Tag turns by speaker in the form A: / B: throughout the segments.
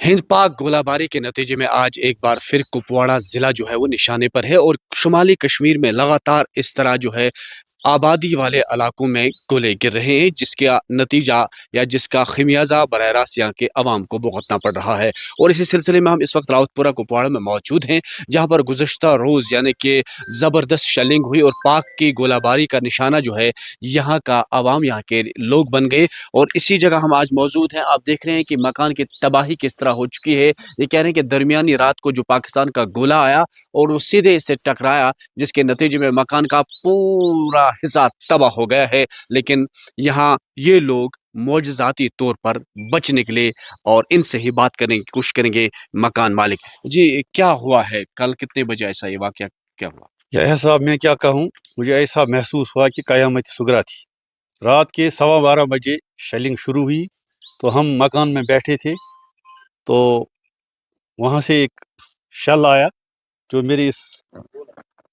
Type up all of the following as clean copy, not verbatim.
A: हिंद पाक गोलाबारी के नतीजे में आज एक बार फिर कुपवाड़ा जिला जो है वो निशाने पर है और शुमाली कश्मीर में लगातार इस तरह जो है आबादी वाले इलाकों में गोले गिर रहे हैं जिसका नतीजा या जिसका खमियाजा बरह रास्त यहाँ के अवाम को भुगतना पड़ रहा है। और इसी सिलसिले में हम इस वक्त रावतपुरा कुपवाड़ा में मौजूद हैं जहाँ पर गुज़श्ता रोज़ यानी कि ज़बरदस्त शेलिंग हुई और पाक की गोलाबारी का निशाना जो है यहाँ का अवाम यहाँ के लोग बन गए। और इसी जगह हम आज मौजूद हैं। आप देख रहे हैं कि मकान की तबाही किस तरह हो चुकी है। ये कह रहे हैं कि दरमियानी रात को जो पाकिस्तान का गोला आया और वो सीधे इससे टकराया जिसके नतीजे में मकान का पूरा हिस्सा तबाह हो गया है। लेकिन यहाँ ये लोग मोजज़ाती तौर पर बच निकले और इनसे ही बात करने की कोशिश करेंगे मकान मालिक। जी क्या हुआ है, कल कितने बजे ऐसा ये वाकया क्या हुआ?
B: यह साहब मैं क्या कहूँ, मुझे ऐसा महसूस हुआ कि क़यामत सुगरा थी। रात के 12:15 बजे शेलिंग शुरू हुई तो हम मकान में बैठे थे तो वहाँ से एक शल आया जो मेरी इस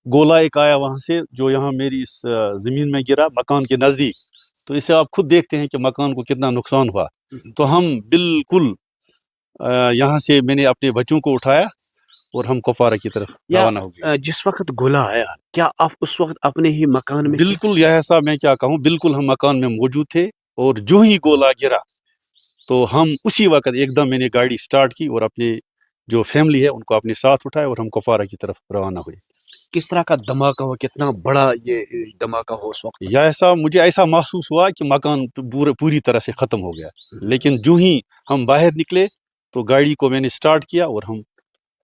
B: गोला एक आया वहाँ से जो यहाँ मेरी इस ज़मीन में गिरा मकान के नज़दीक। तो इसे आप खुद देखते हैं कि मकान को कितना नुकसान हुआ। तो हम बिल्कुल यहाँ से मैंने अपने बच्चों को उठाया और हम कुपवाड़ा की तरफ रवाना हो गए।
A: जिस वक्त गोला आया क्या आप उस वक्त अपने ही मकान में?
B: बिल्कुल, यह साहब मैं क्या कहूँ, बिल्कुल हम मकान में मौजूद थे और जो ही गोला गिरा तो हम उसी वक्त एकदम मैंने गाड़ी स्टार्ट की और अपने जो फैमिली है उनको अपने साथ उठाया और हम कुपवाड़ा की तरफ रवाना हुए।
A: किस तरह का धमाका हुआ, कितना बड़ा ये धमाका हो उस वक्त?
B: यह ऐसा मुझे ऐसा महसूस हुआ कि मकान पूरी तरह से ख़त्म हो गया। लेकिन जो ही हम बाहर निकले तो गाड़ी को मैंने स्टार्ट किया और हम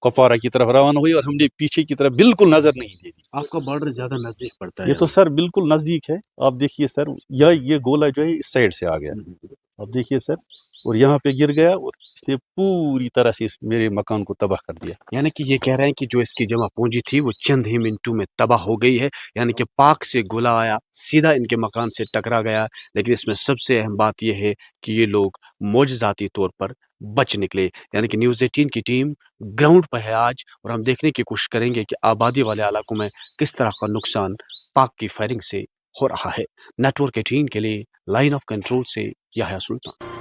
B: कुपवाड़ा की तरफ रवाना हुए और हमने पीछे की तरफ बिल्कुल नज़र नहीं दी।
A: आपका बॉर्डर ज्यादा नजदीक पड़ता है?
B: ये तो सर बिल्कुल नज़दीक है। आप देखिए सर, ये गोला जो है इस साइड से आ गया, आप देखिए सर, और यहाँ पे गिर गया और इसने पूरी तरह से मेरे मकान को तबाह कर दिया।
A: यानी कि ये कह रहे हैं कि जो इसकी जमा पूंजी थी वो चंद ही मिनटों में तबाह हो गई है। यानी कि पाक से गोला आया सीधा इनके मकान से टकरा गया। लेकिन इसमें सबसे अहम बात यह है कि ये लोग मोजज़ाती तौर पर बच निकले। यानी कि न्यूज़ 18 की टीम ग्राउंड पर है आज और हम देखने की कोशिश करेंगे कि आबादी वाले इलाकों में किस तरह का नुकसान पाक की फायरिंग से हो रहा है। नेटवर्क 18 के लिए लाइन ऑफ कंट्रोल से याह्या सुल्तान।